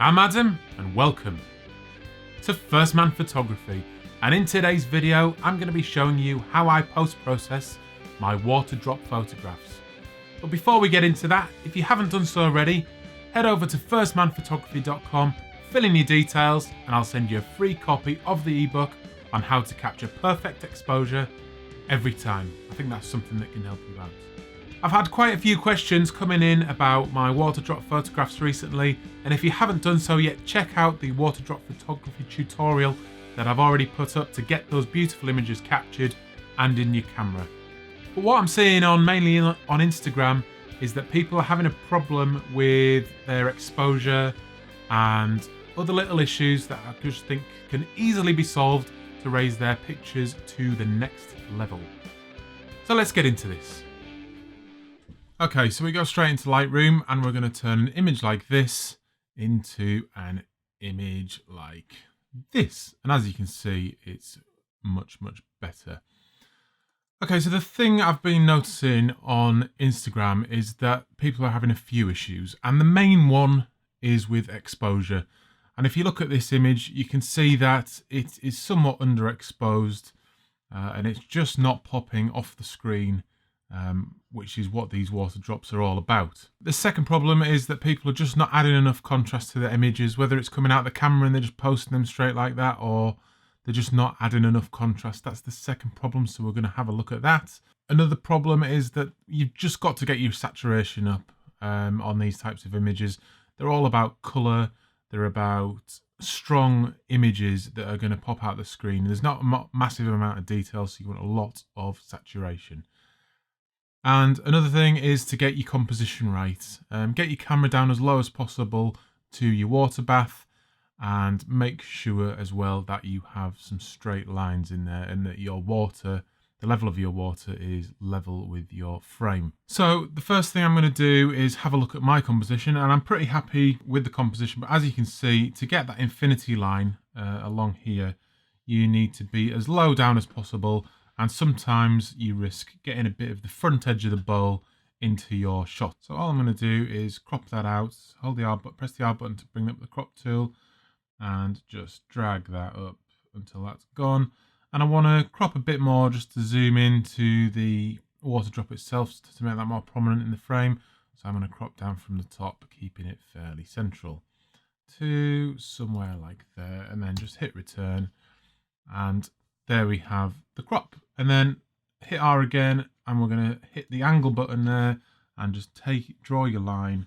I'm Adam and welcome to First Man Photography, and in today's video I'm going to be showing you how I post-process my water drop photographs. But before we get into that, if you haven't done so already, head over to firstmanphotography.com, fill in your details and I'll send you a free copy of the ebook on how to capture perfect exposure every time. I think that's something that can help you out. I've had quite a few questions coming in about my water drop photographs recently, and if you haven't done so yet, check out the water drop photography tutorial that I've already put up to get those beautiful images captured and in your camera. But what I'm seeing mainly on Instagram is that people are having a problem with their exposure and other little issues that I just think can easily be solved to raise their pictures to the next level. So let's get into this. Okay, so we go straight into Lightroom and we're going to turn an image like this into an image like this. And as you can see, it's much better. Okay, so the thing I've been noticing on Instagram is that people are having a few issues, and the main one is with exposure. And if you look at this image, you can see that it is somewhat underexposed and it's just not popping off the screen. Which is what these water drops are all about. The second problem is that people are just not adding enough contrast to their images, whether it's coming out the camera and they're just posting them straight like that, or they're just not adding enough contrast. That's the second problem, so we're going to have a look at that. Another problem is that you've just got to get your saturation up on these types of images. They're all about colour, they're about strong images that are going to pop out the screen. There's not a massive amount of detail, so you want a lot of saturation. And another thing is to get your composition right. Get your camera down as low as possible to your water bath, and make sure as well that you have some straight lines in there and that your water, the level of your water, is level with your frame. So the first thing I'm going to do is have a look at my composition, and I'm pretty happy with the composition. But as you can see, to get that infinity line along here, you need to be as low down as possible. And sometimes you risk getting a bit of the front edge of the bowl into your shot. So all I'm going to do is crop that out, hold the R button, press the R button to bring up the crop tool, and just drag that up until that's gone. And I want to crop a bit more just to zoom into the water drop itself to make that more prominent in the frame. So I'm going to crop down from the top, keeping it fairly central to somewhere like there, and then just hit return. And there we have the crop, and then hit R again, and we're going to hit the angle button there and just draw your line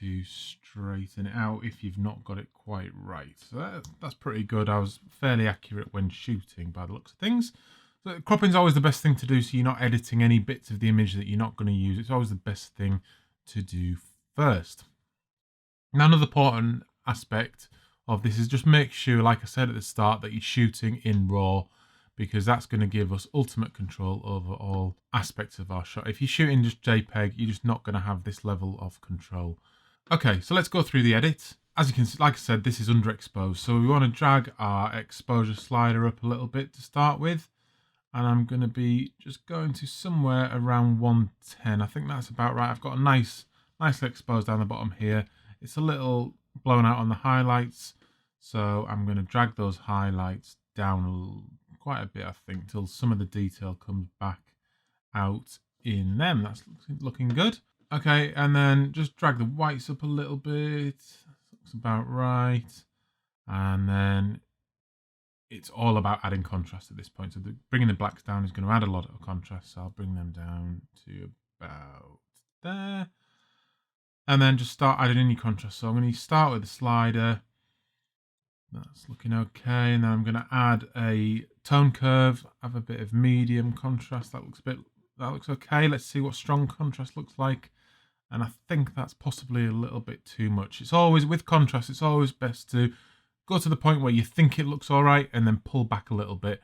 to straighten it out if you've not got it quite right. So that's pretty good. I was fairly accurate when shooting by the looks of things. So cropping is always the best thing to do, so you're not editing any bits of the image that you're not going to use. It's always the best thing to do first. Now, another important aspect of this is just make sure, like I said at the start, that you're shooting in RAW, because that's going to give us ultimate control over all aspects of our shot. If you're shooting just JPEG, you're just not going to have this level of control. Okay, so let's go through the edit. As you can see, like I said, this is underexposed, so we want to drag our exposure slider up a little bit to start with, and I'm going to be just going to somewhere around 110. I think that's about right. I've got a nicely exposed down the bottom here. It's a little blown out on the highlights, so I'm going to drag those highlights down quite a bit, I think, till some of the detail comes back out in them. That's looking good. Okay, and then just drag the whites up a little bit. Looks about right. And then it's all about adding contrast at this point. So bringing the blacks down is going to add a lot of contrast, so I'll bring them down to about there. And then just start adding in your contrast. So I'm going to start with the slider. That's looking okay. And then I'm going to add a tone curve, have a bit of medium contrast. That looks okay. Let's see what strong contrast looks like. And I think that's possibly a little bit too much. It's always, with contrast, it's always best to go to the point where you think it looks all right and then pull back a little bit,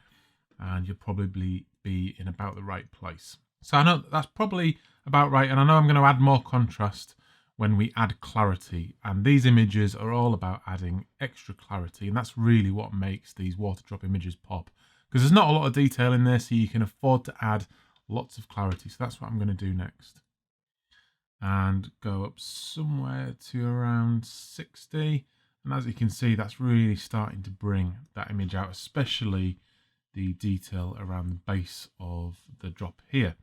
and you'll probably be in about the right place. So I know that's probably about right, and I know I'm going to add more contrast when we add clarity, and these images are all about adding extra clarity, and that's really what makes these water drop images pop, because there's not a lot of detail in there, so you can afford to add lots of clarity. So that's what I'm going to do next. and go up somewhere to around 60. And as you can see, that's really starting to bring that image out, especially the detail around the base of the drop here.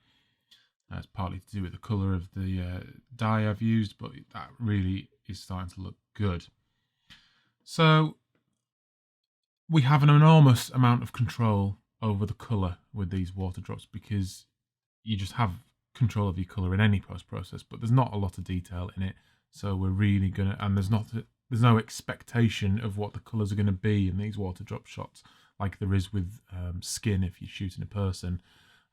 That's partly to do with the colour of the dye I've used, but that really is starting to look good. So we have an enormous amount of control over the colour with these water drops, because you just have control of your colour in any post process, but there's not a lot of detail in it. So we're really gonna, and there's no expectation of what the colours are going to be in these water drop shots like there is with skin. If you're shooting a person,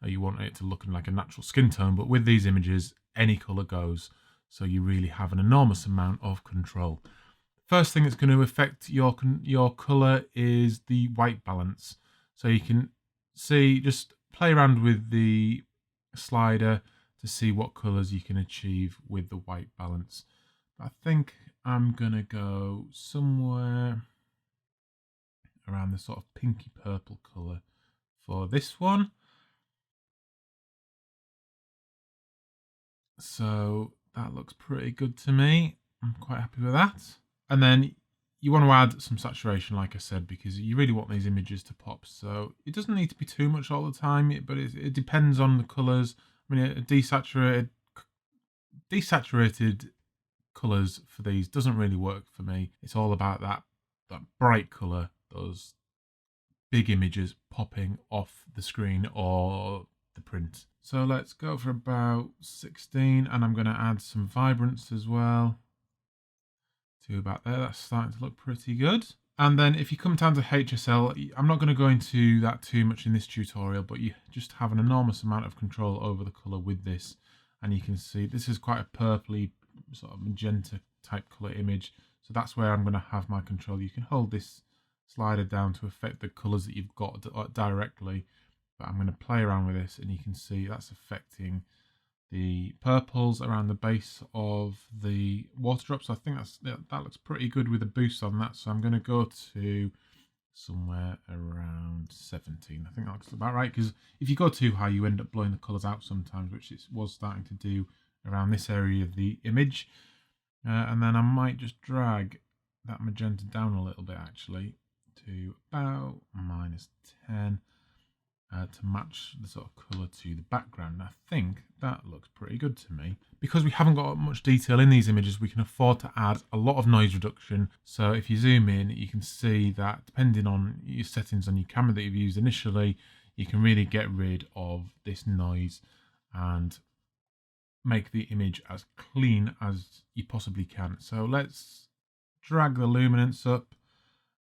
you want it to look like a natural skin tone, but with these images any colour goes, so you really have an enormous amount of control. First thing that's going to affect your colour is the white balance. So you can see, just play around with the slider to see what colours you can achieve with the white balance. I think I'm gonna go somewhere around the sort of pinky purple colour for this one. So that looks pretty good to me. I'm quite happy with that. And then you want to add some saturation, like I said, because you really want these images to pop. So it doesn't need to be too much all the time, but it depends on the colours. I mean, a desaturated colours for these doesn't really work for me. It's all about that bright colour, those big images popping off the screen or the print. So let's go for about 16, and I'm going to add some vibrance as well to about there. That's starting to look pretty good. And then if you come down to HSL, I'm not going to go into that too much in this tutorial, but you just have an enormous amount of control over the colour with this. And you can see this is quite a purpley sort of magenta type colour image. So that's where I'm going to have my control. You can hold this slider down to affect the colours that you've got directly. But I'm going to play around with this, and you can see that's affecting the purples around the base of the water drops. So I think that looks pretty good with a boost on that. So I'm going to go to somewhere around 17. I think that looks about right, because if you go too high, you end up blowing the colours out sometimes, which it was starting to do around this area of the image. And then I might just drag that magenta down a little bit, actually, to about -10. To match the sort of colour to the background. I think that looks pretty good to me. Because we haven't got much detail in these images, we can afford to add a lot of noise reduction. So if you zoom in, you can see that depending on your settings on your camera that you've used initially, you can really get rid of this noise and make the image as clean as you possibly can. So let's drag the luminance up,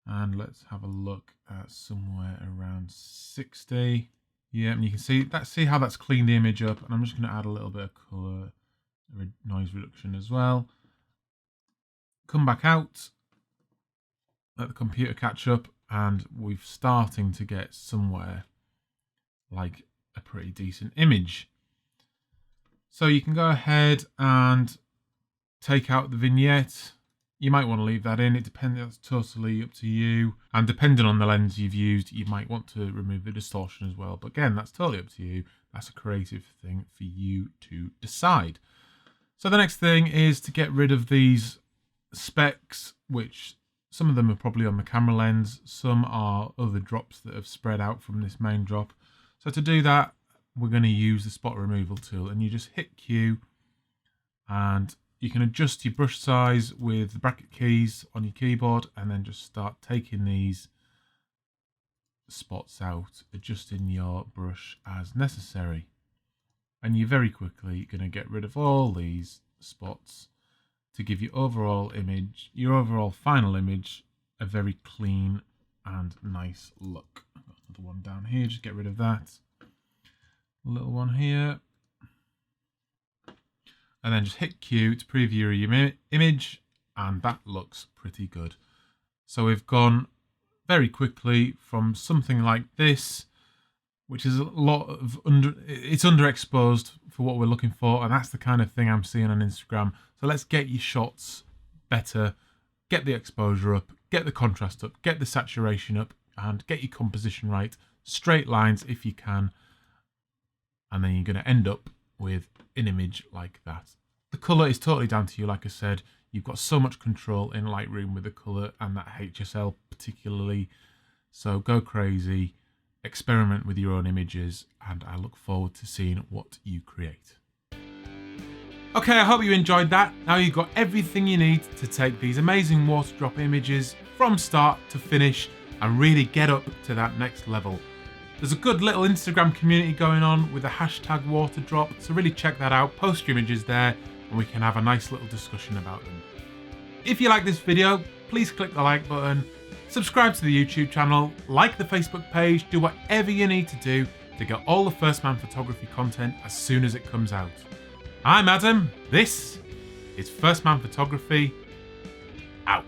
and let's have a look at somewhere around 60. Yeah, and you can see how that's cleaned the image up. And I'm just going to add a little bit of colour, noise reduction as well. Come back out, let the computer catch up, and we're starting to get somewhere like a pretty decent image. So you can go ahead and take out the vignette. You might want to leave that in. It depends. That's totally up to you. And depending on the lens you've used, you might want to remove the distortion as well. But again, that's totally up to you. That's a creative thing for you to decide. So the next thing is to get rid of these specks, which some of them are probably on the camera lens. Some are other drops that have spread out from this main drop. So to do that, we're going to use the spot removal tool, and you just hit Q, and you can adjust your brush size with the bracket keys on your keyboard, and then just start taking these spots out, adjusting your brush as necessary. And you're very quickly going to get rid of all these spots to give your overall image, your overall final image, a very clean and nice look. I've got another one down here, just get rid of that. A little one here. And then just hit Q to preview your image, and that looks pretty good. So we've gone very quickly from something like this, which is a lot of it's underexposed for what we're looking for, and that's the kind of thing I'm seeing on Instagram. So let's get your shots better, get the exposure up, get the contrast up, get the saturation up, and get your composition right. Straight lines if you can, and then you're going to end up with an image like that. The colour is totally down to you, like I said. You've got so much control in Lightroom with the colour and that HSL particularly. So go crazy, experiment with your own images, and I look forward to seeing what you create. Okay, I hope you enjoyed that. Now you've got everything you need to take these amazing water drop images from start to finish and really get up to that next level. There's a good little Instagram community going on with the hashtag waterdrop, so really check that out, post your images there, and we can have a nice little discussion about them. If you like this video, please click the like button, subscribe to the YouTube channel, like the Facebook page, do whatever you need to do to get all the First Man Photography content as soon as it comes out. I'm Adam, this is First Man Photography, out.